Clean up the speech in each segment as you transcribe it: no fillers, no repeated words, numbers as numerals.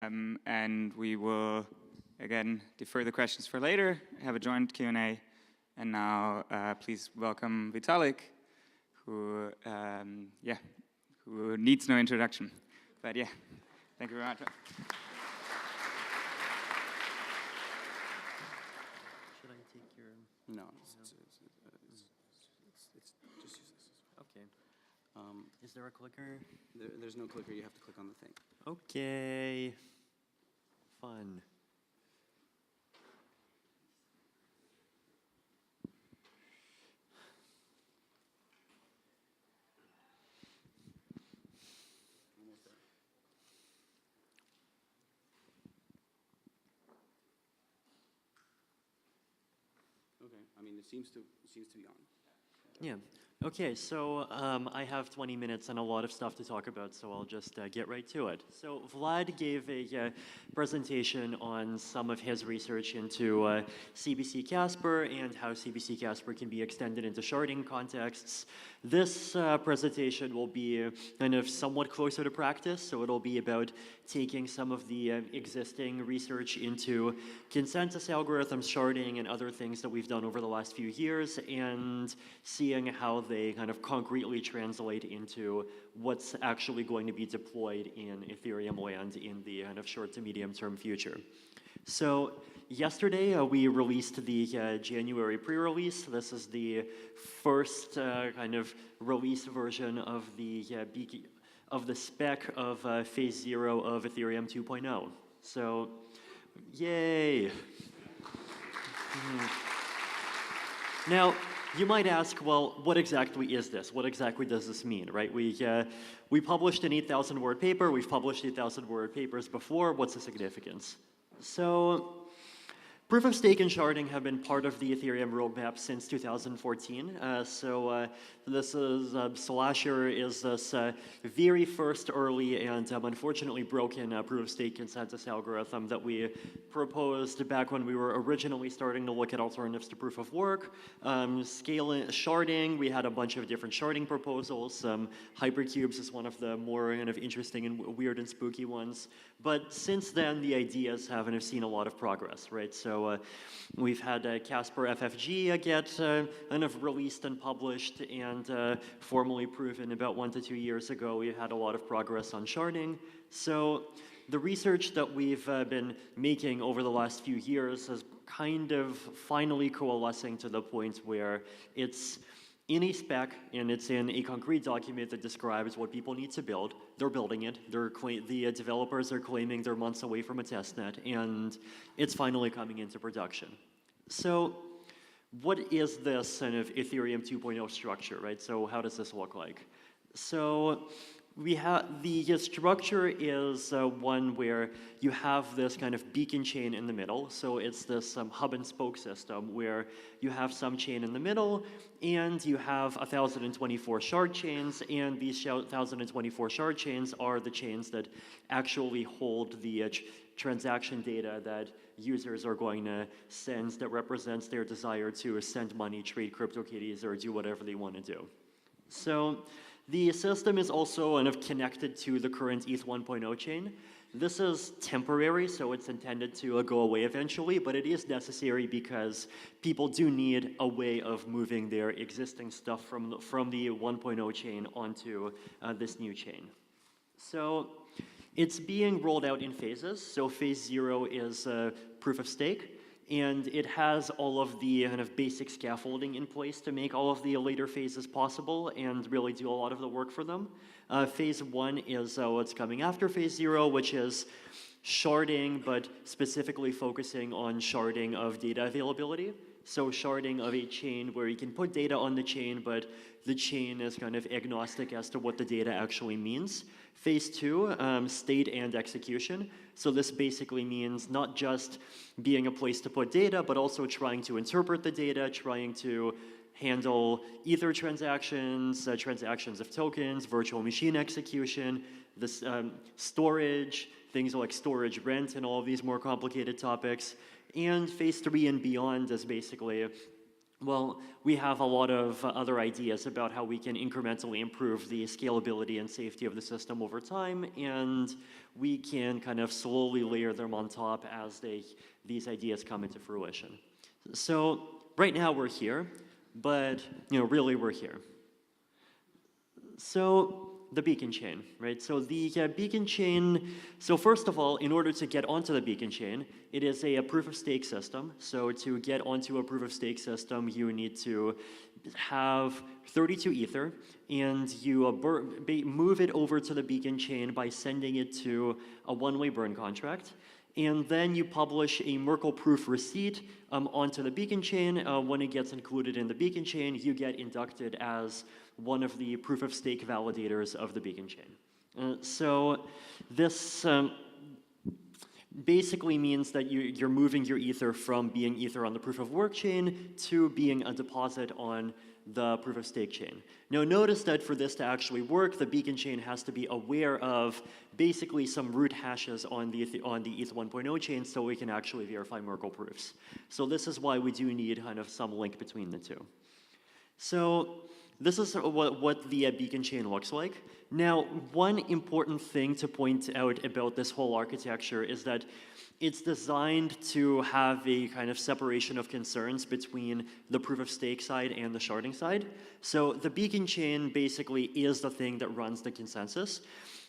And we will, again, defer the questions for later, have a joint Q&A. And now, please welcome Vitalik, who needs no introduction. But yeah, thank you very much. Should I take your... No, it's just use this. Okay. Is there a clicker? There's no clicker. You have to click on the thing. Okay. Fun. Okay. I mean, it seems to be on. Yeah. Okay, so I have 20 minutes and a lot of stuff to talk about, so I'll just get right to it. So Vlad gave a presentation on some of his research into CBC Casper and how CBC Casper can be extended into sharding contexts. This presentation will be kind of somewhat closer to practice, so it'll be about taking some of the existing research into consensus algorithms, sharding, and other things that we've done over the last few years, and seeing how they kind of concretely translate into what's actually going to be deployed in Ethereum land in the kind of short to medium term future. So yesterday we released the January pre-release. This is the first kind of release version of the spec of phase 0 of Ethereum 2.0. So, yay! Now, you might ask, well, what exactly is this? What exactly does this mean, right? We published an 8,000 word paper. We've published 8,000 word papers before. What's the significance? So, proof of stake and sharding have been part of the Ethereum roadmap since 2014. This is, Slasher is this very first early and unfortunately broken proof of stake consensus algorithm that we proposed back when we were originally starting to look at alternatives to proof of work. Sharding, we had a bunch of different sharding proposals. Hypercubes is one of the more kind of interesting and weird and spooky ones. But since then, the ideas have seen a lot of progress, right? So we've had Casper FFG get kind of released and published and formally proven about 1 to 2 years ago. We had a lot of progress on sharding. So the research that we've been making over the last few years is kind of finally coalescing to the point where it's in a spec, and it's in a concrete document that describes what people need to build. They're building it. The developers are claiming they're months away from a testnet, and it's finally coming into production. So what is this kind of Ethereum 2.0 structure, right? So how does this look like? So we have the structure is one where you have this kind of beacon chain in the middle. So it's this hub and spoke system where you have some chain in the middle and you have 1,024 shard chains, and these 1,024 shard chains are the chains that actually hold the transaction data that users are going to send that represents their desire to send money, trade CryptoKitties, or do whatever they want to do. So the system is also kind of connected to the current ETH 1.0 chain. This is temporary, so it's intended to go away eventually, but it is necessary because people do need a way of moving their existing stuff from the 1.0 chain onto this new chain. So it's being rolled out in phases. So phase 0 is proof of stake, and it has all of the kind of basic scaffolding in place to make all of the later phases possible and really do a lot of the work for them. Phase 1 is what's coming after phase 0, which is sharding, but specifically focusing on sharding of data availability. So sharding of a chain where you can put data on the chain, but the chain is kind of agnostic as to what the data actually means. Phase 2, state and execution. So this basically means not just being a place to put data, but also trying to interpret the data, trying to handle Ether transactions, transactions of tokens, virtual machine execution, this storage, things like storage rent, and all of these more complicated topics. And phase 3 and beyond is basically Well, we have a lot of other ideas about how we can incrementally improve the scalability and safety of the system over time, and we can kind of slowly layer them on top as these ideas come into fruition. So right now we're here, but really we're here. So the beacon chain, right? So the beacon chain, so first of all, in order to get onto the beacon chain, it is a proof of stake system. So to get onto a proof of stake system, you need to have 32 Ether, and you move it over to the beacon chain by sending it to a one-way burn contract. And then you publish a Merkle proof receipt onto the beacon chain. When it gets included in the beacon chain, you get inducted as one of the proof of stake validators of the beacon chain. So this basically means that you're moving your Ether from being Ether on the proof of work chain to being a deposit on the proof of stake chain. Now notice that for this to actually work, the beacon chain has to be aware of basically some root hashes on the ETH 1.0 chain so we can actually verify Merkle proofs. So this is why we do need kind of some link between the two. So this is what the beacon chain looks like. Now, one important thing to point out about this whole architecture is that it's designed to have a kind of separation of concerns between the proof of stake side and the sharding side. So the beacon chain basically is the thing that runs the consensus.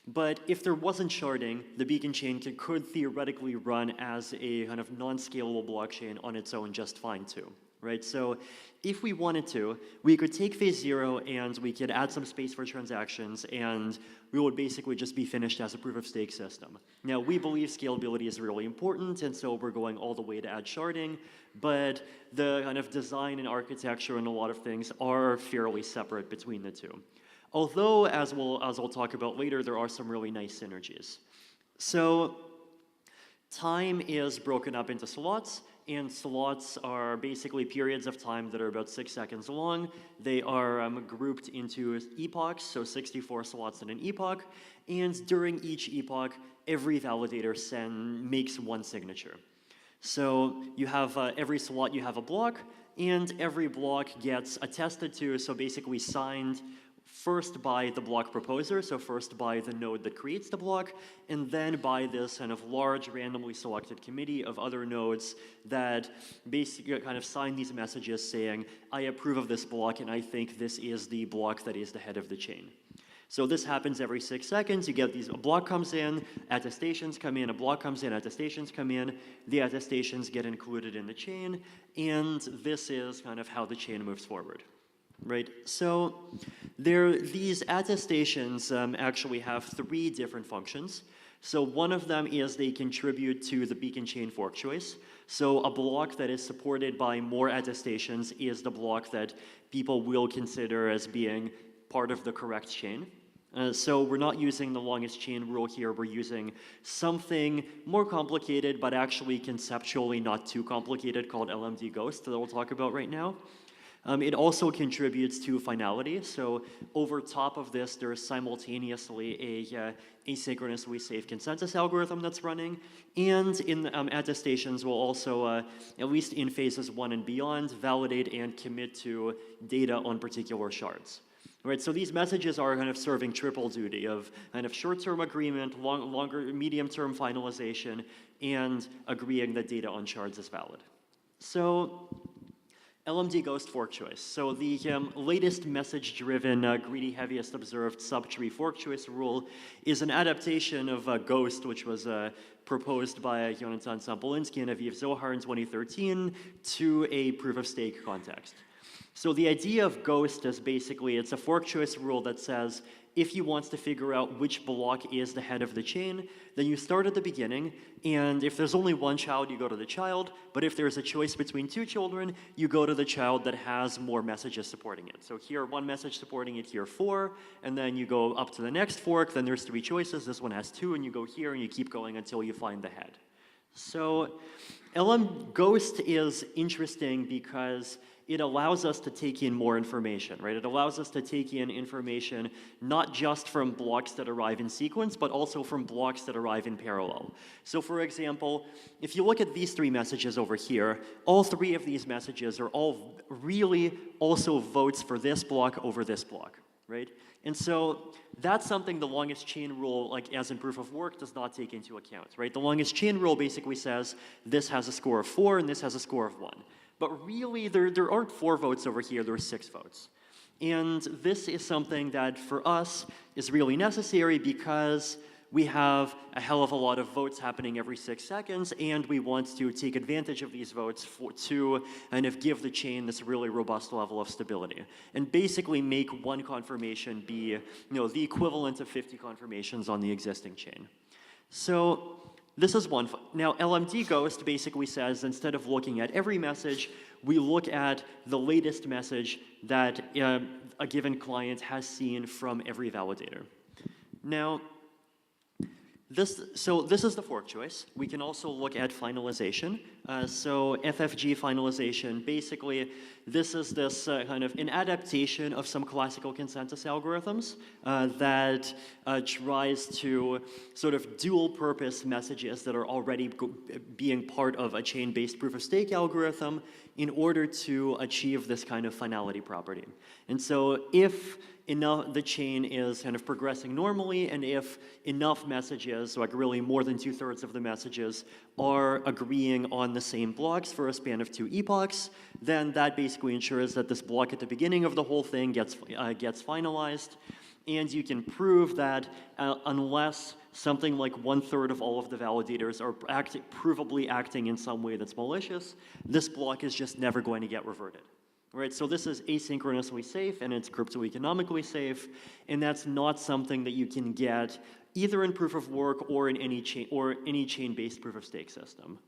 But if there wasn't sharding, the beacon chain could theoretically run as a kind of non-scalable blockchain on its own just fine too. Right? So if we wanted to, we could take phase 0 and we could add some space for transactions, and we would basically just be finished as a proof of stake system. Now, we believe scalability is really important, and so we're going all the way to add sharding, but the kind of design and architecture and a lot of things are fairly separate between the two. Although, as we'll talk about later, there are some really nice synergies. So time is broken up into slots, and slots are basically periods of time that are about 6 seconds long. They are grouped into epochs, so 64 slots in an epoch, and during each epoch, every validator makes one signature. So you have every slot, you have a block, and every block gets attested to, so basically signed first by the block proposer, so first by the node that creates the block, and then by this kind of large randomly selected committee of other nodes that basically kind of sign these messages saying, I approve of this block and I think this is the block that is the head of the chain. So this happens every 6 seconds. You get a block comes in, attestations come in, a block comes in, attestations come in, the attestations get included in the chain, and this is kind of how the chain moves forward. Right, so these attestations actually have 3 different functions. So one of them is they contribute to the beacon chain fork choice. So a block that is supported by more attestations is the block that people will consider as being part of the correct chain. So we're not using the longest chain rule here, we're using something more complicated, but actually conceptually not too complicated, called LMD Ghost that we'll talk about right now. It also contributes to finality, so over top of this there's simultaneously a asynchronously safe consensus algorithm that's running, and in attestations will also, at least in phases 1 and beyond, validate and commit to data on particular shards. Right, so these messages are kind of serving triple duty of kind of short-term agreement, medium-term finalization, and agreeing that data on shards is valid. So LMD Ghost fork choice. So the latest message-driven, greedy heaviest observed subtree fork choice rule is an adaptation of Ghost, which was proposed by Jonathan Sampolinsky and Aviv Zohar in 2013 to a proof-of-stake context. So the idea of Ghost is basically, it's a fork choice rule that says, if you want to figure out which block is the head of the chain, then you start at the beginning, and if there's only one child, you go to the child, but if there's a choice between 2 children, you go to the child that has more messages supporting it. So here, 1 message supporting it, here 4, and then you go up to the next fork, then there's 3 choices, this one has 2, and you go here, and you keep going until you find the head. So Ghost is interesting because it allows us to take in more information, right? It allows us to take in information not just from blocks that arrive in sequence, but also from blocks that arrive in parallel. So for example, if you look at these 3 messages over here, all 3 of these messages are all really also votes for this block over this block, right? And so that's something the longest chain rule, like as in proof of work, does not take into account, right? The longest chain rule basically says this has a score of 4 and this has a score of 1. But really, there aren't 4 votes over here, there are 6 votes. And this is something that for us is really necessary because we have a hell of a lot of votes happening every 6 seconds, and we want to take advantage of these votes to kind of give the chain this really robust level of stability, and basically make one confirmation be, the equivalent of 50 confirmations on the existing chain. So this is one. Now, LMD Ghost basically says instead of looking at every message, we look at the latest message that a given client has seen from every validator. Now, this is the fork choice. We can also look at finalization. So FFG finalization, basically, this is kind of an adaptation of some classical consensus algorithms that tries to sort of dual-purpose messages that are already being part of a chain-based proof-of-stake algorithm in order to achieve this kind of finality property. And so if the chain is kind of progressing normally, and if enough messages, like really more than 2/3 of the messages, are agreeing on the same blocks for a span of 2 epochs, then that basically ensures that this block at the beginning of the whole thing gets finalized. And you can prove that unless something like 1/3 of all of the validators are provably acting in some way that's malicious, this block is just never going to get reverted. Right, so this is asynchronously safe, and it's crypto-economically safe, and that's not something that you can get either in proof of work or in any chain-based proof-of-stake system.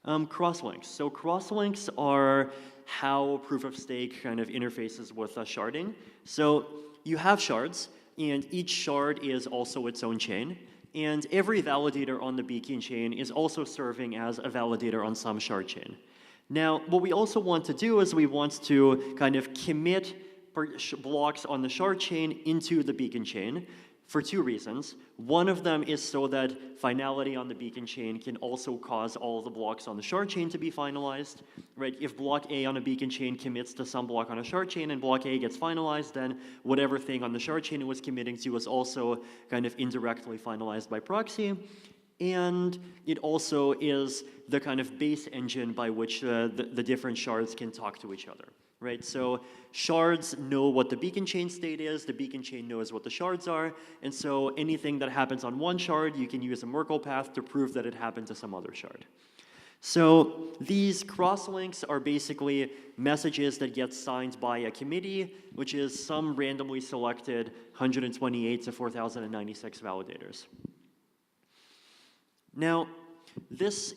Crosslinks. So crosslinks are how proof-of-stake kind of interfaces with sharding. So you have shards, and each shard is also its own chain, and every validator on the beacon chain is also serving as a validator on some shard chain. Now, what we also want to do is we want to kind of commit blocks on the shard chain into the beacon chain for 2 reasons. One of them is so that finality on the beacon chain can also cause all the blocks on the shard chain to be finalized, right? If block A on a beacon chain commits to some block on a shard chain and block A gets finalized, then whatever thing on the shard chain it was committing to was also kind of indirectly finalized by proxy. And it also is the kind of base engine by which the different shards can talk to each other, right? So shards know what the beacon chain state is, the beacon chain knows what the shards are, and so anything that happens on one shard, you can use a Merkle path to prove that it happened to some other shard. So these crosslinks are basically messages that get signed by a committee, which is some randomly selected 128 to 4,096 validators. Now,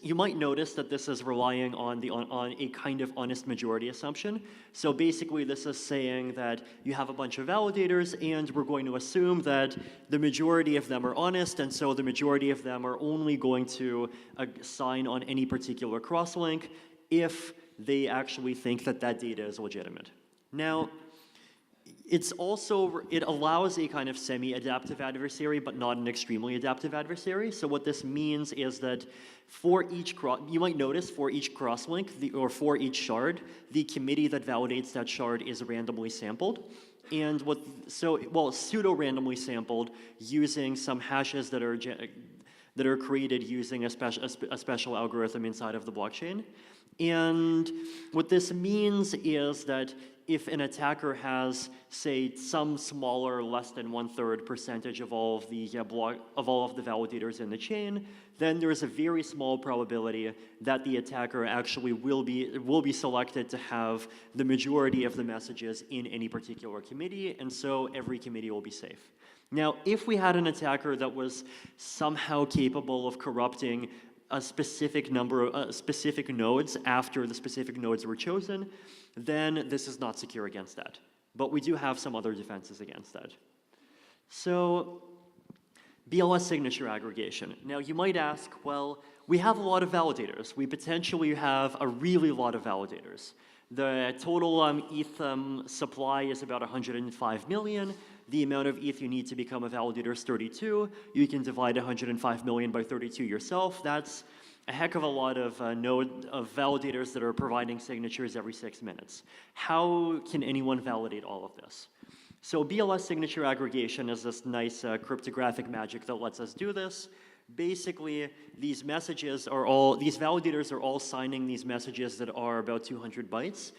you might notice that this is relying on a kind of honest majority assumption. So basically, this is saying that you have a bunch of validators, and we're going to assume that the majority of them are honest, and so the majority of them are only going to sign on any particular crosslink if they actually think that that data is legitimate. Now, it allows a kind of semi-adaptive adversary, but not an extremely adaptive adversary. So what this means is that for each you might notice for each crosslink, or for each shard, the committee that validates that shard is randomly sampled. And pseudo-randomly sampled using some hashes that are created using a special algorithm inside of the blockchain. And what this means is that if an attacker has, say, some smaller, less than 1/3 percentage of all of the validators in the chain, then there is a very small probability that the attacker actually will be selected to have the majority of the messages in any particular committee, and so every committee will be safe. Now, if we had an attacker that was somehow capable of corrupting a specific nodes after the specific nodes were chosen, then this is not secure against that. But we do have some other defenses against that. So BLS signature aggregation. Now you might ask, well, we have a lot of validators. We potentially have a really lot of validators. The total ETH supply is about 105 million. The amount of ETH you need to become a validator is 32. You can divide 105 million by 32 yourself. That's a heck of a lot of validators that are providing signatures every 6 minutes. How can anyone validate all of this? So BLS signature aggregation is this nice cryptographic magic that lets us do this. Basically, these validators are all signing these messages that are about 200 bytes.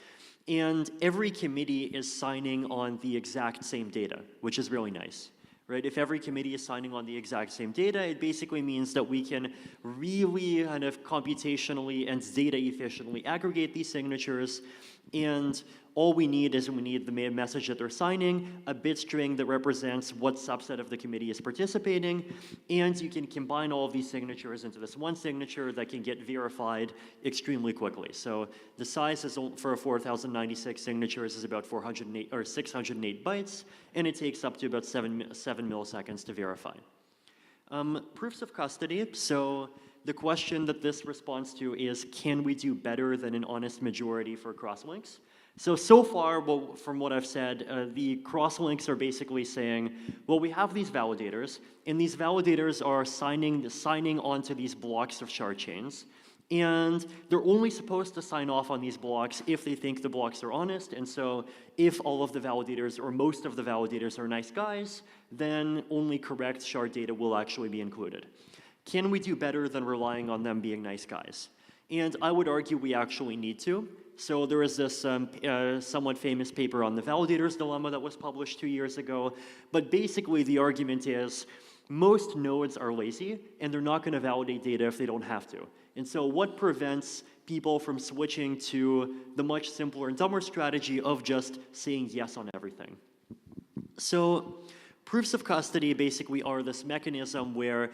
And every committee is signing on the exact same data, which is really nice. Right? If every committee is signing on the exact same data, it basically means that we can really kind of computationally and data efficiently aggregate these signatures, and all we need is the main message that they're signing, a bit string that represents what subset of the committee is participating, and you can combine all of these signatures into this one signature that can get verified extremely quickly. So the size is for 4,096 signatures is about 408 or 608 bytes, and it takes up to about 7 milliseconds to verify. Proofs of custody. So the question that this responds to is, can we do better than an honest majority for crosslinks? So far, well, from what I've said, the crosslinks are basically saying, well, we have these validators, and these validators are signing onto these blocks of shard chains, and they're only supposed to sign off on these blocks if they think the blocks are honest, and so if all of the validators or most of the validators are nice guys, then only correct shard data will actually be included. Can we do better than relying on them being nice guys? And I would argue we actually need to. So there is this somewhat famous paper on the validator's dilemma that was published 2 years ago. But basically the argument is most nodes are lazy and they're not going to validate data if they don't have to. And so what prevents people from switching to the much simpler and dumber strategy of just saying yes on everything? So proofs of custody basically are this mechanism where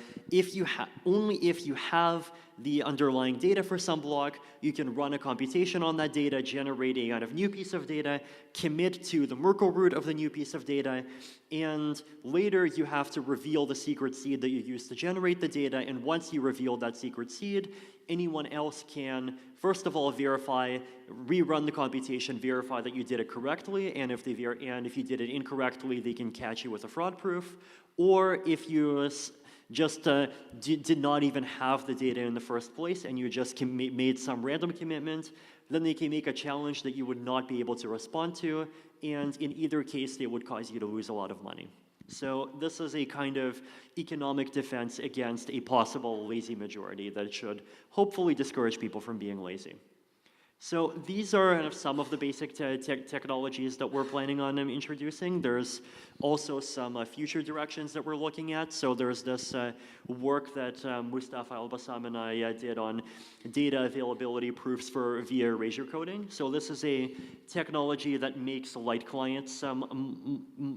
only if you have the underlying data for some block, you can run a computation on that data, generate a kind of new piece of data, commit to the Merkle root of the new piece of data, and later you have to reveal the secret seed that you used to generate the data, and once you reveal that secret seed, anyone else can, first of all, rerun the computation, verify that you did it correctly, and if you did it incorrectly, they can catch you with a fraud proof, or if you just did not even have the data in the first place and you just made some random commitment, then they can make a challenge that you would not be able to respond to, and in either case, they would cause you to lose a lot of money. So this is a kind of economic defense against a possible lazy majority that should hopefully discourage people from being lazy. So these are kind of some of the basic technologies that we're planning on introducing. There's also some future directions that we're looking at. So there's this work that Mustafa Al-Bassam and I did on data availability proofs via erasure coding. So this is a technology that makes light clients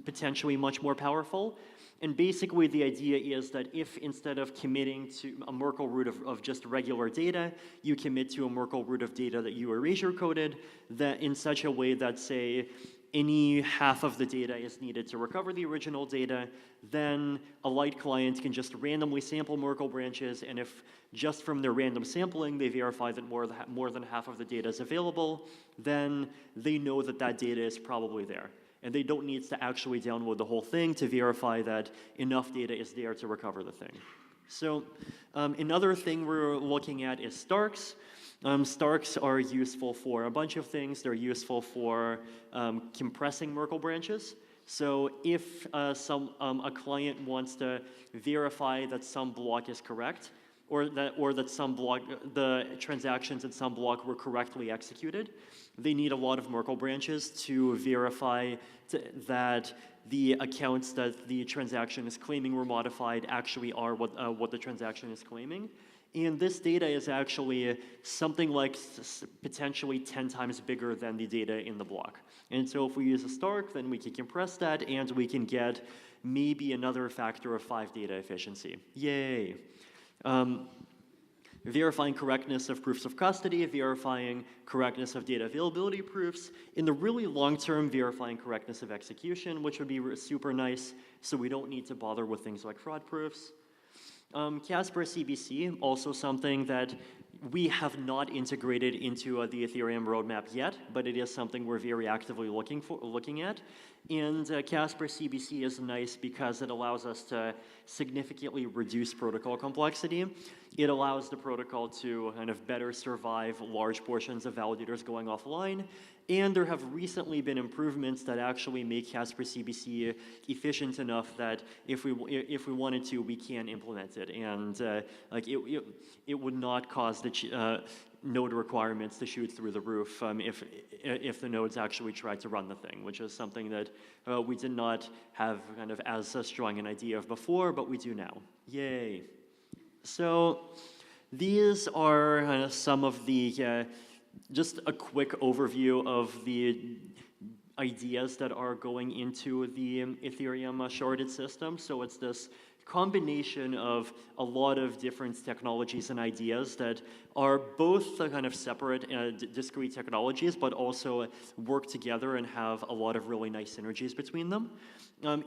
potentially much more powerful. And basically the idea is that if instead of committing to a Merkle root of just regular data, you commit to a Merkle root of data that you erasure coded, that in such a way that, say, any half of the data is needed to recover the original data, then a light client can just randomly sample Merkle branches, and if just from their random sampling they verify that more than half of the data is available, then they know that that data is probably there. And they don't need to actually download the whole thing to verify that enough data is there to recover the thing. So another thing we're looking at is Starks. Starks are useful for a bunch of things. They're useful for compressing Merkle branches. So if a client wants to verify that some block is correct, or that the transactions in some block were correctly executed, they need a lot of Merkle branches to verify that the accounts that the transaction is claiming were modified actually are what the transaction is claiming. And this data is actually something like potentially 10 times bigger than the data in the block. And so if we use a Stark, then we can compress that, and we can get maybe another factor of 5 data efficiency. Yay. Verifying correctness of proofs of custody, verifying correctness of data availability proofs, in the really long term, verifying correctness of execution, which would be super nice, so we don't need to bother with things like fraud proofs. Casper CBC, also something that we have not integrated into the Ethereum roadmap yet, but it is something we're very actively looking at. And Casper CBC is nice because it allows us to significantly reduce protocol complexity. It allows the protocol to kind of better survive large portions of validators going offline. And there have recently been improvements that actually make Casper CBC efficient enough that if we wanted to, we can implement it. And like it would not cause the node requirements to shoot through the roof if the nodes actually tried to run the thing, which is something that we did not have kind of as strong an idea of before, but we do now. Yay. So these are some of the just a quick overview of the ideas that are going into the Ethereum sharded system. So it's this combination of a lot of different technologies and ideas that are both kind of separate discrete technologies, but also work together and have a lot of really nice synergies between them.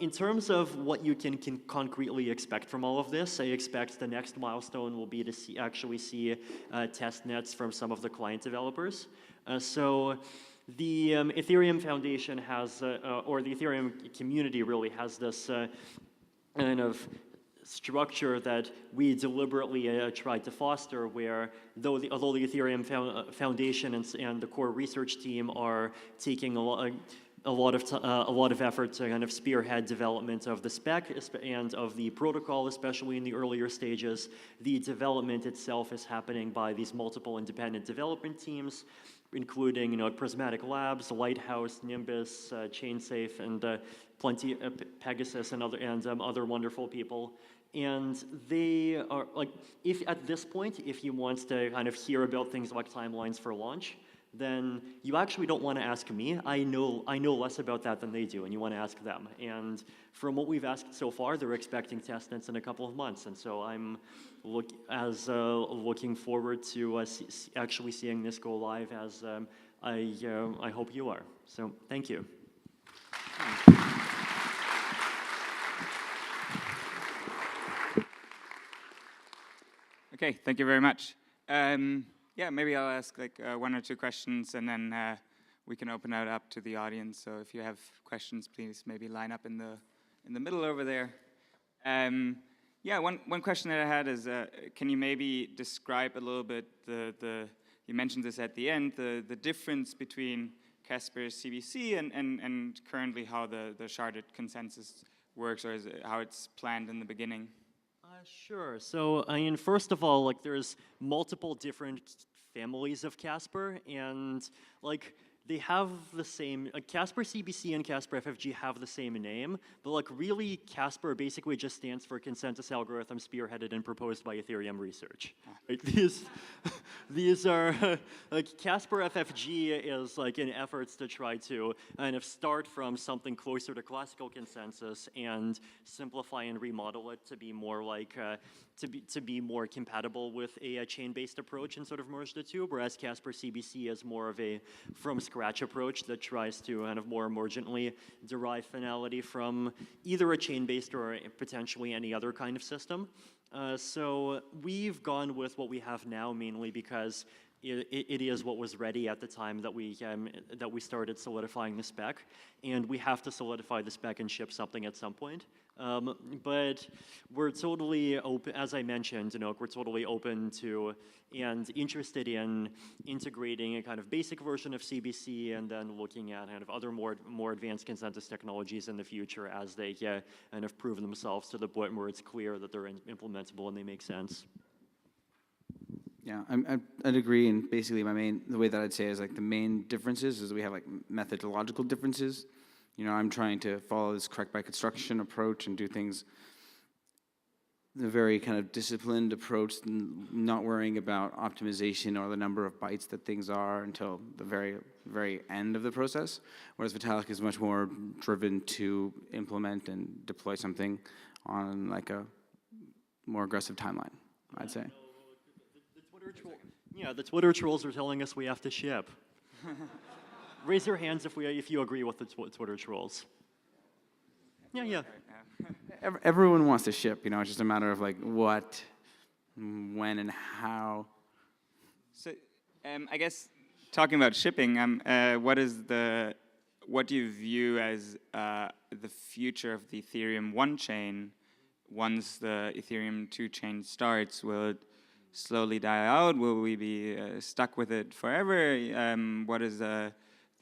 In terms of what you can concretely expect from all of this, I expect the next milestone will be to actually see test nets from some of the client developers. So the Ethereum Foundation has, or the Ethereum community really has this kind of structure that we deliberately tried to foster, where although the Ethereum Foundation and the core research team are taking a lot of effort to kind of spearhead development of the spec and of the protocol, especially in the earlier stages, the development itself is happening by these multiple independent development teams, including Prismatic Labs, Lighthouse, Nimbus, ChainSafe, and plenty Pegasus and other wonderful people. And they are like, if at this point, if you want to kind of hear about things like timelines for launch, then you actually don't want to ask me. I know less about that than they do, and you want to ask them. And from what we've asked so far, they're expecting testnets in a couple of months, and so I'm looking forward to actually seeing this go live, as I hope you are. So thank you. Okay, thank you very much. Yeah, maybe I'll ask like one or two questions, and then we can open it up to the audience. So if you have questions, please maybe line up in the middle over there. Yeah, one question that I had is, can you maybe describe a little bit you mentioned this at the end, the difference between Casper CBC and currently how the sharded consensus works, or how it's planned in the beginning? Sure. So, I mean, first of all, like, there's multiple different families of Casper, and like they have the same. Casper CBC and Casper FFG have the same name, but like really, Casper basically just stands for Consensus Algorithm Spearheaded and Proposed by Ethereum Research. Like, these are like Casper FFG is like in efforts to try to kind of start from something closer to classical consensus and simplify and remodel it to be more like to be more compatible with a chain-based approach and sort of merge the two, whereas Casper CBC is more of a from-scratch approach that tries to kind of more emergently derive finality from either a chain-based or potentially any other kind of system. So we've gone with what we have now mainly because it is what was ready at the time that we started solidifying the spec, and we have to solidify the spec and ship something at some point. But we're totally open, as I mentioned, we're totally open to and interested in integrating a kind of basic version of CBC and then looking at kind of other more advanced consensus technologies in the future as they kind of prove themselves to the point where it's clear that they're implementable and they make sense. Yeah, I'd agree, and basically the way that I'd say is like the main differences is we have like methodological differences. I'm trying to follow this correct by construction approach and do things the very kind of disciplined approach, not worrying about optimization or the number of bytes that things are until the very, very end of the process. Whereas Vitalik is much more driven to implement and deploy something on like a more aggressive timeline, I'd say. The Twitter trolls are telling us we have to ship. Raise your hands if you agree with the Twitter trolls. Yeah. Everyone wants to ship, it's just a matter of like what, when, and how. So, I guess talking about shipping, what do you view as the future of the Ethereum 1 chain once the Ethereum 2 chain starts? Will it slowly die out? Will we be stuck with it forever? What is the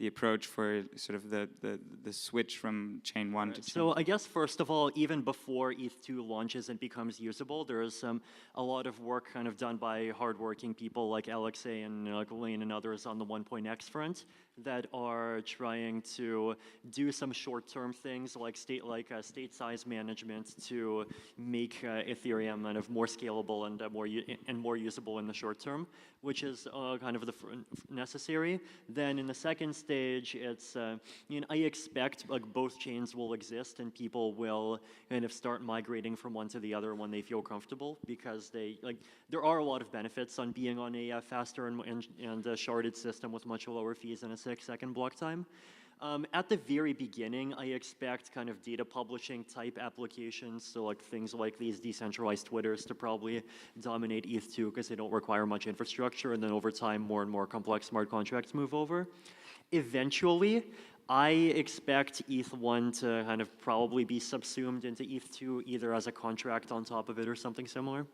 approach for sort of the switch from chain 1 to chain 2? So I guess first of all, even before ETH2 launches and becomes usable, there is a lot of work kind of done by hardworking people like Alexei and like Lane and others on the 1.x front that are trying to do some short-term things like state size management to make Ethereum kind of more scalable and more usable in the short term, which is kind of the necessary. Then in the second stage, it's I expect like both chains will exist and people will kind of start migrating from one to the other when they feel comfortable, because there are a lot of benefits on being on a faster and sharded system with much lower fees and a 6-second block time. At the very beginning, I expect kind of data publishing type applications, so like things like these decentralized Twitters, to probably dominate ETH2 because they don't require much infrastructure, and then over time more and more complex smart contracts move over. Eventually, I expect ETH1 to kind of probably be subsumed into ETH2 either as a contract on top of it or something similar.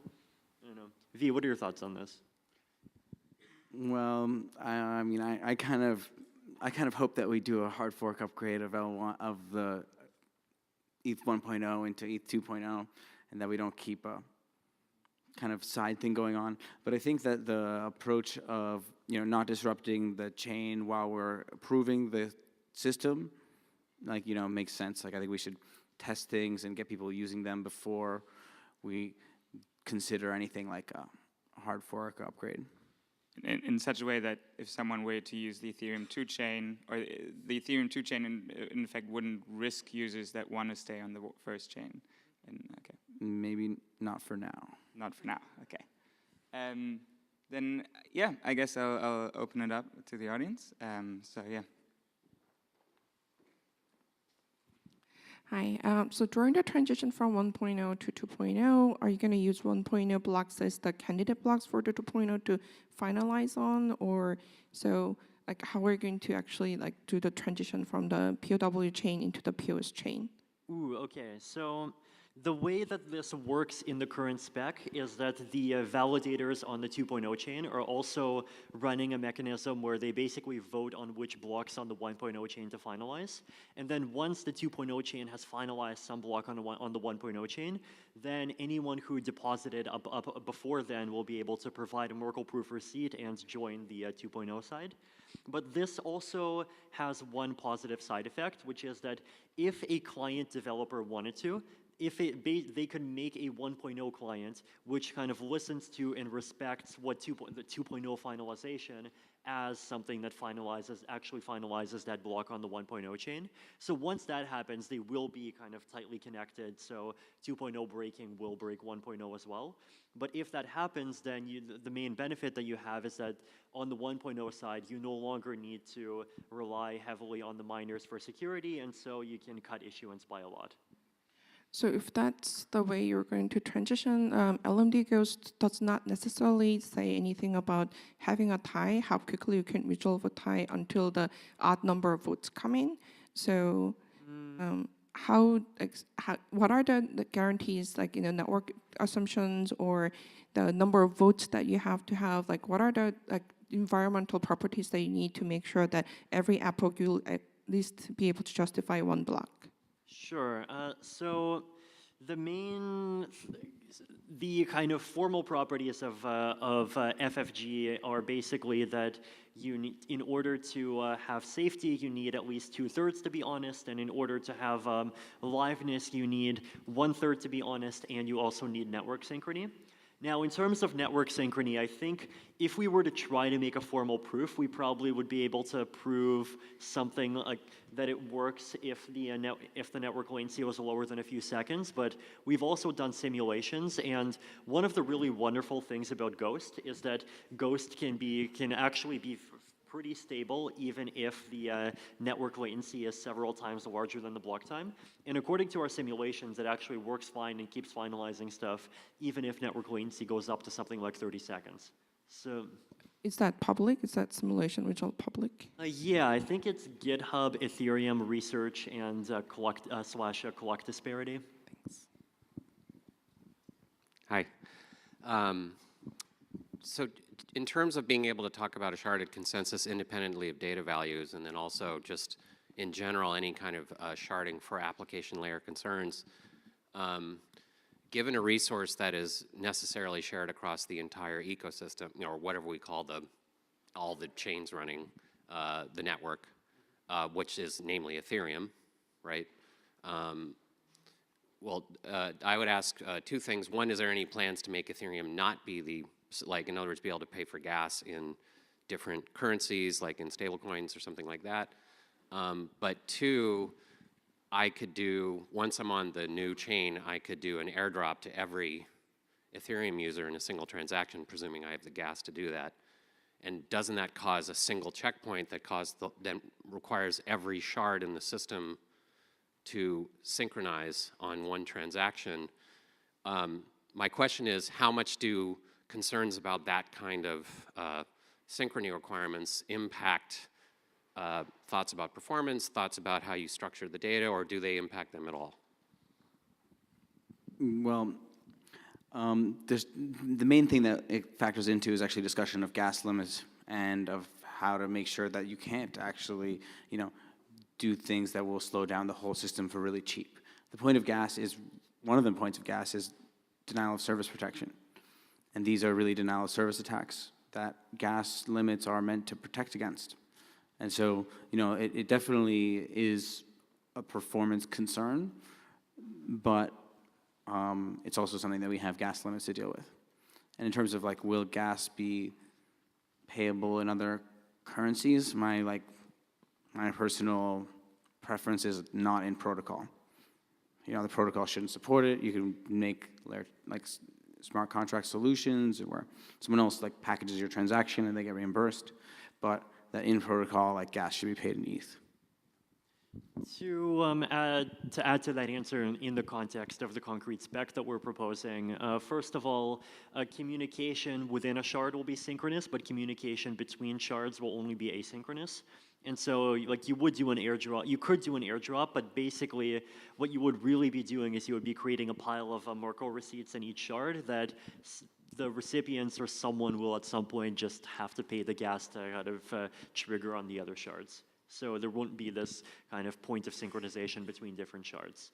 I don't know. V, what are your thoughts on this? Well, I mean, I kind of hope that we do a hard fork upgrade of L1 of the ETH 1.0 into ETH 2.0, and that we don't keep a kind of side thing going on. But I think that the approach of not disrupting the chain while we're improving the system, makes sense. Like, I think we should test things and get people using them before we consider anything like a hard fork upgrade. In such a way that if someone were to use the Ethereum 2 chain, or the Ethereum 2 chain in effect wouldn't risk users that want to stay on the first chain. Okay. Maybe not for now. Not for now, okay. Then, yeah, I guess I'll open it up to the audience. So, yeah. Hi. So during the transition from 1.0 to 2.0, are you going to use 1.0 blocks as the candidate blocks for the 2.0 to finalize on? Or so, like, how are you going to actually do the transition from the POW chain into the POS chain? Ooh, okay. So the way that this works in the current spec is that the validators on the 2.0 chain are also running a mechanism where they basically vote on which blocks on the 1.0 chain to finalize. And then once the 2.0 chain has finalized some block on the 1.0 chain, then anyone who deposited up before then will be able to provide a Merkle proof receipt and join the 2.0 side. But this also has one positive side effect, which is that if a client developer wanted to, they could make a 1.0 client which kind of listens to and respects what the 2.0 finalization as something that actually finalizes that block on the 1.0 chain. So once that happens, they will be kind of tightly connected. So 2.0 breaking will break 1.0 as well. But if that happens, then the main benefit that you have is that on the 1.0 side, you no longer need to rely heavily on the miners for security, and so you can cut issuance by a lot. So if that's the way you're going to transition, LMD Ghost does not necessarily say anything about having a tie, how quickly you can resolve a tie until the odd number of votes come in. So what are the guarantees, network assumptions or the number of votes that you have to have? Like, what are the environmental properties that you need to make sure that every app will at least be able to justify one block? Sure. So the kind of formal properties of FFG are basically that you need, in order to have safety, you need at least 2/3 to be honest, and in order to have liveness, you need 1/3 to be honest, and you also need network synchrony. Now, in terms of network synchrony, I think if we were to try to make a formal proof, we probably would be able to prove something like that it works if the network latency was lower than a few seconds. But we've also done simulations, and one of the really wonderful things about Ghost is that Ghost can actually be pretty stable even if the network latency is several times larger than the block time. And according to our simulations, it actually works fine and keeps finalizing stuff even if network latency goes up to something like 30 seconds. So Is that public? Is that simulation result public? Yeah, I think it's GitHub, Ethereum research, and collect disparity. Hi. So in terms of being able to talk about a sharded consensus independently of data values, and then also just in general any kind of sharding for application layer concerns, given a resource that is necessarily shared across the entire ecosystem, or whatever we call all the chains running the network, which is namely Ethereum, right? Well, I would ask two things. One, is there any plans to make Ethereum not be in other words, be able to pay for gas in different currencies, like in stablecoins or something like that? But two, once I'm on the new chain, I could do an airdrop to every Ethereum user in a single transaction, presuming I have the gas to do that. And doesn't that cause a single checkpoint that then requires every shard in the system to synchronize on one transaction? My question is, how much do concerns about that kind of synchrony requirements impact thoughts about performance, thoughts about how you structure the data, or do they impact them at all? Well, the main thing that it factors into is actually discussion of gas limits and of how to make sure that you can't actually, do things that will slow down the whole system for really cheap. One of the points of gas is denial of service protection. And these are really denial of service attacks that gas limits are meant to protect against. And so, it definitely is a performance concern, but it's also something that we have gas limits to deal with. And in terms of will gas be payable in other currencies, my personal preference is not in protocol. The protocol shouldn't support it. You can make smart contract solutions where someone else packages your transaction and they get reimbursed, but that in protocol gas should be paid in ETH. To add to that answer in the context of the concrete spec that we're proposing, first of all, communication within a shard will be synchronous, but communication between shards will only be asynchronous. And so, you would do an airdrop. You could do an airdrop, but basically, what you would really be doing is you would be creating a pile of Merkle receipts in each shard that the recipients or someone will at some point just have to pay the gas to kind of trigger on the other shards. So there won't be this kind of point of synchronization between different shards.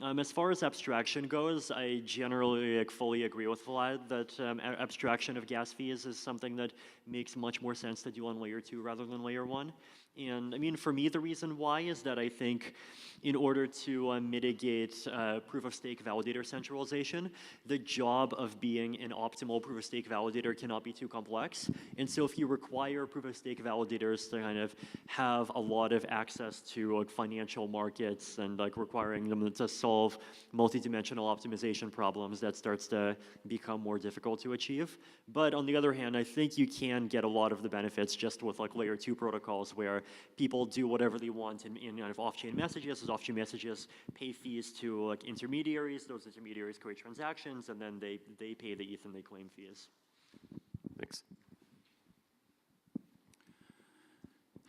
As far as abstraction goes, I generally fully agree with Vlad that abstraction of gas fees is something that makes much more sense to do on layer 2 rather than layer 1. And I mean, for me, the reason why is that I think in order to mitigate proof-of-stake validator centralization, the job of being an optimal proof-of-stake validator cannot be too complex. And so if you require proof-of-stake validators to kind of have a lot of access to financial markets and requiring them to solve multidimensional optimization problems, that starts to become more difficult to achieve. But on the other hand, I think you can get a lot of the benefits just with layer 2 protocols where people do whatever they want in kind of off-chain messages. Those off-chain messages pay fees to intermediaries. Those intermediaries create transactions, and then they pay the ETH and they claim fees. Thanks.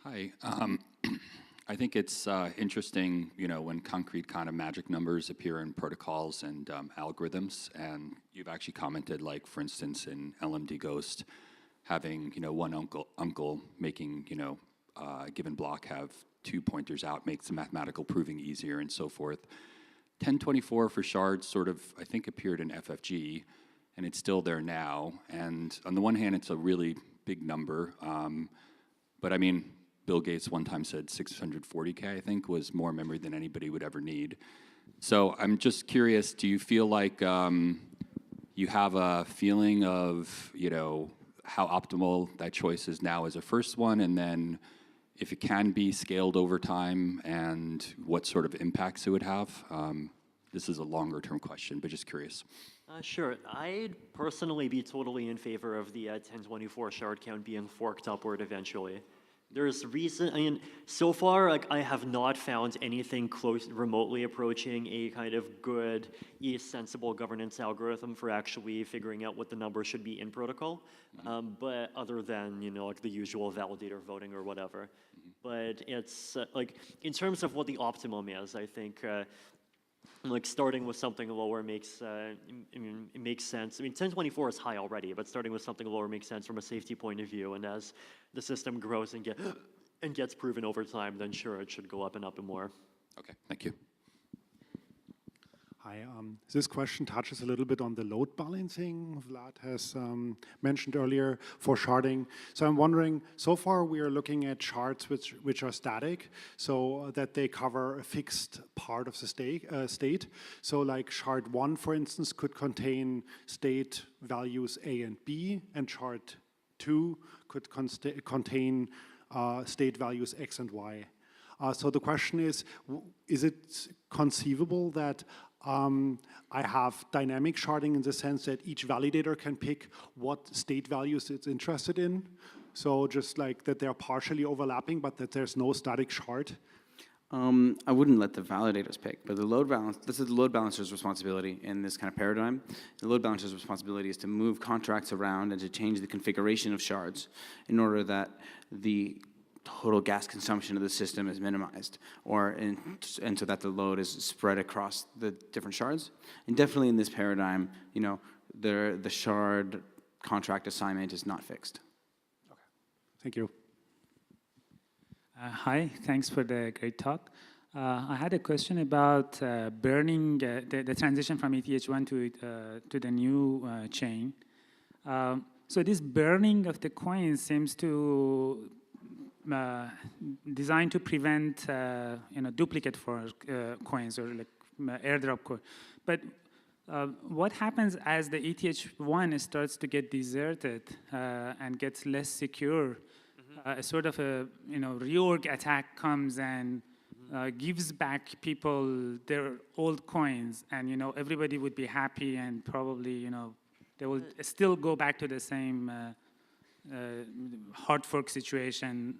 Hi. I think it's interesting, when concrete kind of magic numbers appear in protocols and algorithms, and you've actually commented, for instance, in LMD Ghost, having, one uncle making, a given block have 2 pointers out makes the mathematical proving easier and so forth. 1024 for shards sort of, I think, appeared in FFG, and it's still there now. And on the one hand, it's a really big number, but I mean, Bill Gates one time said 640K, I think, was more memory than anybody would ever need. So I'm just curious, do you feel like you have a feeling of, how optimal that choice is now as a first one, and then if it can be scaled over time and what sort of impacts it would have? This is a longer term question, but just curious. Sure. I'd personally be totally in favor of the 1024 shard count being forked upward eventually. There's reason, I mean, so far, like, I have not found anything close, remotely approaching a kind of good, sensible governance algorithm for actually figuring out what the number should be in protocol. But other than, you know, like the usual validator voting or whatever. But it's, like, in terms of what the optimum is, I think, like starting with something lower makes, I mean, it makes sense. I mean, 1024 is high already, but starting with something lower makes sense from a safety point of view. And as the system grows and gets proven over time, then sure, it should go up and more. Okay, thank you. Hi, this question touches a little bit on the load balancing Vlad has mentioned earlier for sharding. So I'm wondering, so far we are looking at shards which are static, so that they cover a fixed part of the state. So like shard 1, for instance, could contain state values A and B, and shard 2 could contain state values X and Y. So the question is it conceivable that I have dynamic sharding in the sense that each validator can pick what state values it's interested in? So just like that they're partially overlapping, but that there's no static shard? I wouldn't let the validators pick, but this is the load balancer's responsibility in this kind of paradigm. The load balancer's responsibility is to move contracts around and to change the configuration of shards in order that the total gas consumption of the system is minimized, and so that the load is spread across the different shards. And definitely in this paradigm, you know, the shard contract assignment is not fixed. Okay, thank you. Hi, thanks for the great talk. I had a question about burning the transition from ETH1 to the new chain. So this burning of the coins seems to designed to prevent duplicate for coins or like airdrop coin. But what happens as the ETH1 starts to get deserted and gets less secure? A sort of a reorg attack comes and gives back people their old coins, and everybody would be happy, and probably they will still go back to the same hard fork situation,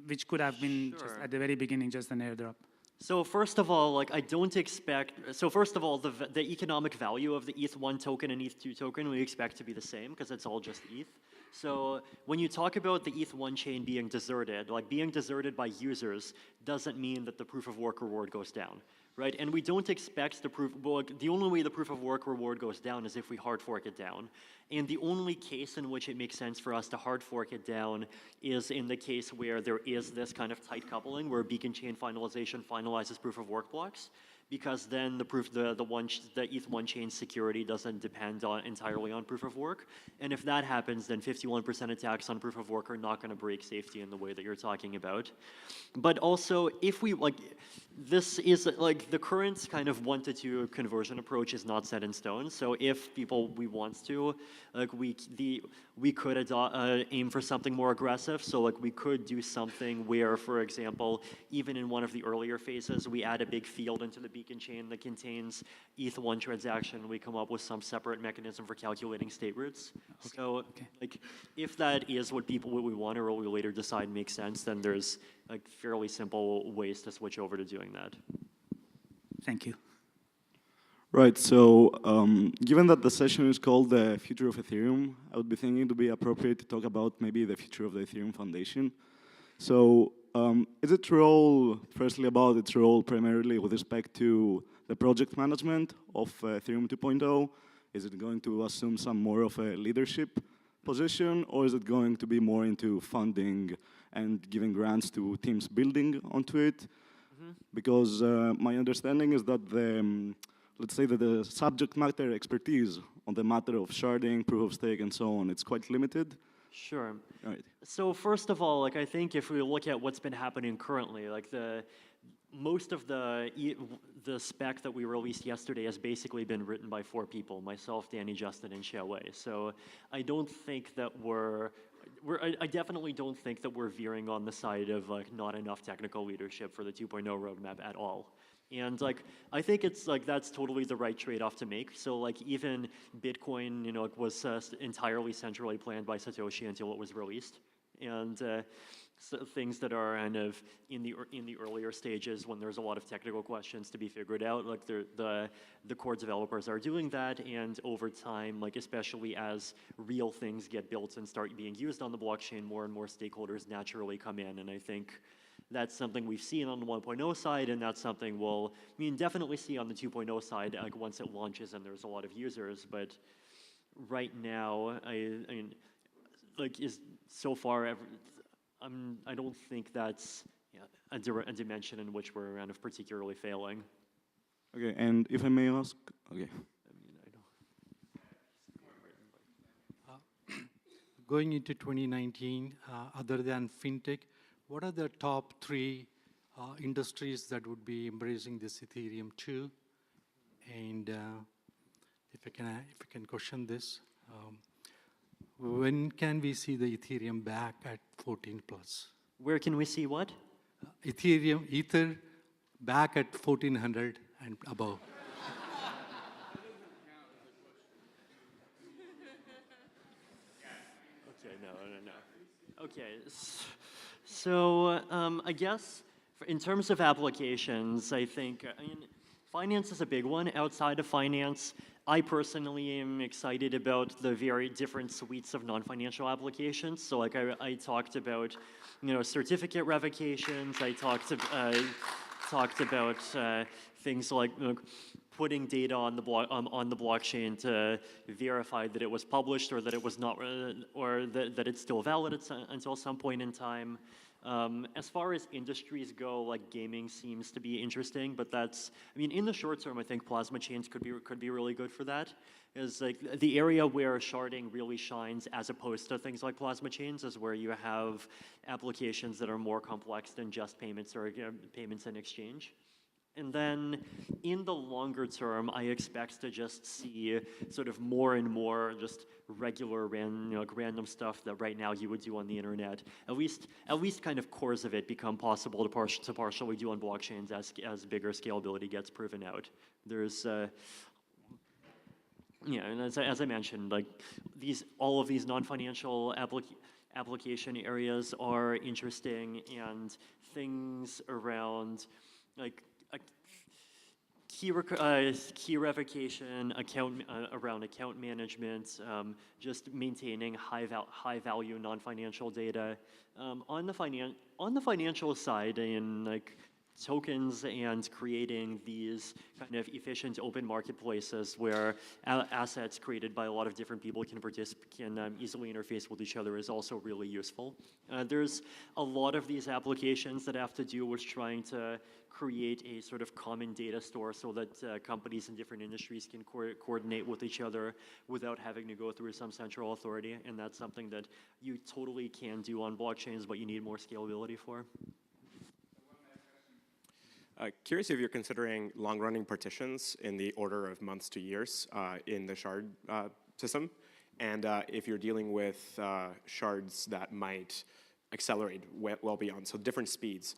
which could have been just at the very beginning just an airdrop. So first of all, like first of all, the economic value of the ETH1 token and ETH2 token we expect to be the same because it's all just ETH. So when you talk about the ETH1 chain being deserted, like being deserted by users doesn't mean that the proof of work reward goes down, right? And we don't expect the only way the proof of work reward goes down is if we hard fork it down. And the only case in which it makes sense for us to hard fork it down is in the case where there is this kind of tight coupling where beacon chain finalization finalizes proof of work blocks, because then the ETH1 chain security doesn't depend entirely on proof of work. And if that happens, then 51% attacks on proof of work are not going to break safety in the way that you're talking about. But also, if we this is like the current kind of 1 to 2 conversion approach is not set in stone. So if we want to, we could aim for something more aggressive. So like we could do something where, for example, even in one of the earlier phases, we add a big field into the beacon chain that contains ETH1 transaction. We come up with some separate mechanism for calculating state roots. Okay. So like if that is what we want or what we later decide makes sense, then there's like fairly simple ways to switch over to doing that. Thank you. Right, so given that the session is called the future of Ethereum, I would be thinking it would be appropriate to talk about maybe the future of the Ethereum Foundation. So is its role, firstly about its role primarily with respect to the project management of Ethereum 2.0? Is it going to assume some more of a leadership position, or is it going to be more into funding and giving grants to teams building onto it? Mm-hmm. Because my understanding is that let's say that the subject matter expertise on the matter of sharding, proof of stake, and so on, it's quite limited. Sure. All right. So first of all, like I think if we look at what's been happening currently, like most of the spec that we released yesterday has basically been written by 4 people: myself, Danny, Justin, and Xiaowei. So I don't think that I definitely don't think that we're veering on the side of like not enough technical leadership for the 2.0 roadmap at all. And like I think it's like that's totally the right trade-off to make. So like even Bitcoin, was entirely centrally planned by Satoshi until it was released. and so things that are kind of in the earlier stages when there's a lot of technical questions to be figured out. Like the core developers are doing that, and over time, like especially as real things get built and start being used on the blockchain, more and more stakeholders naturally come in, and I think that's something we've seen on the 1.0 side, and that's something we'll definitely see on the 2.0 side, like once it launches and there's a lot of users. But right now, I mean, like so far, I don't think that's a dimension in which we're kind of particularly failing. Okay, and if I may ask, okay. Going into 2019, other than fintech, what are the top 3 industries that would be embracing this Ethereum 2? And if I can question this, when can we see the Ethereum back at 14 plus? Where can we see what? Ether back at 1400 and above. Okay, no. Okay, so I guess in terms of applications, I think, finance is a big one. Outside of finance, I personally am excited about the very different suites of non-financial applications. So like I talked about, certificate revocations. I talked about things like putting data on the blockchain to verify that it was published or that it was not, or that it's still valid until some point in time. As far as industries go, like gaming seems to be interesting, but that's, in the short term, I think plasma chains could be really good for that. Is like the area where sharding really shines, as opposed to things like plasma chains, is where you have applications that are more complex than just payments or payments in exchange. And then in the longer term, I expect to just see sort of more and more just regular random stuff that right now you would do on the internet. At least kind of cores of it become possible to partially do on blockchains as bigger scalability gets proven out. There's and as I mentioned, like all of these non-financial application areas are interesting, and things around like key revocation, around account management, just maintaining high value non-financial data. On the financial side, in like tokens and creating these kind of efficient open marketplaces where assets created by a lot of different people can easily interface with each other is also really useful. There's a lot of these applications that have to do with trying to create a sort of common data store so that companies in different industries can coordinate with each other without having to go through some central authority, and that's something that you totally can do on blockchains, but you need more scalability for. Curious if you're considering long-running partitions in the order of months to years in the shard system, and if you're dealing with shards that might accelerate well beyond, so different speeds.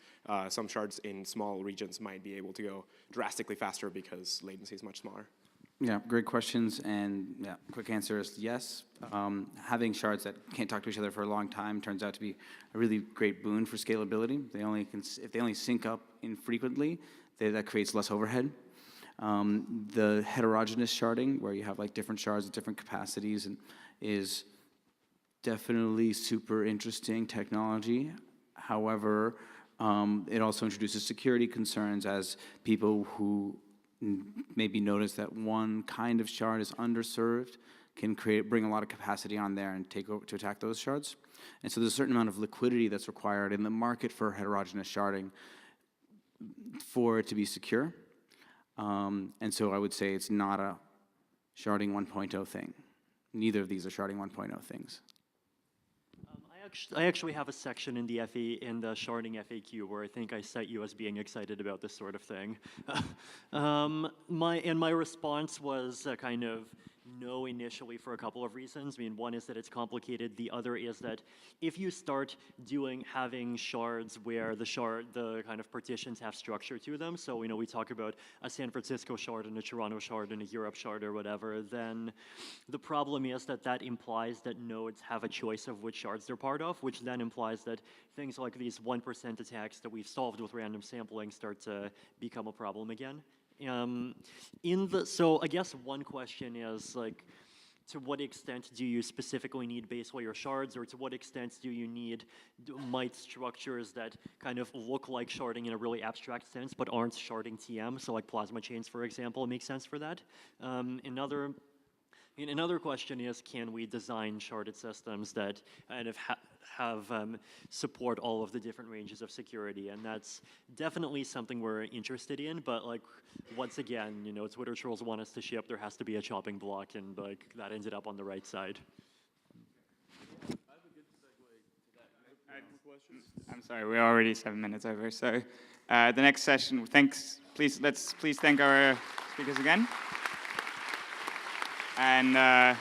Some shards in small regions might be able to go drastically faster because latency is much smaller. Yeah, great questions, and yeah, quick answer is yes. Having shards that can't talk to each other for a long time turns out to be a really great boon for scalability. If they only sync up infrequently, that creates less overhead. The heterogeneous sharding, where you have like different shards at different capacities, and is definitely super interesting technology. However, it also introduces security concerns, as people who maybe notice that one kind of shard is underserved can bring a lot of capacity on there and to attack those shards. And so there's a certain amount of liquidity that's required in the market for heterogeneous sharding for it to be secure. And so I would say it's not a sharding 1.0 thing. Neither of these are sharding 1.0 things. I actually have a section in the sharding FAQ where I think I cite you as being excited about this sort of thing. My response was kind of no initially for a couple of reasons. I mean, one is that it's complicated. The other is that if you start having shards where the kind of partitions have structure to them, so we talk about a San Francisco shard and a Toronto shard and a Europe shard or whatever, then the problem is that implies that nodes have a choice of which shards they're part of, which then implies that things like these 1% attacks that we've solved with random sampling start to become a problem again. So I guess one question is, like, to what extent do you specifically need base layer shards, or to what extent do you need might structures that kind of look like sharding in a really abstract sense but aren't sharding TM? So like plasma chains, for example, make sense for that. Another question is, can we design sharded systems that kind of have support all of the different ranges of security? And that's definitely something we're interested in, but like, once again, Twitter trolls want us to ship, there has to be a chopping block, and like, that ended up on the right side. I'm sorry, we're already 7 minutes over, so the next session, let's please thank our speakers again. And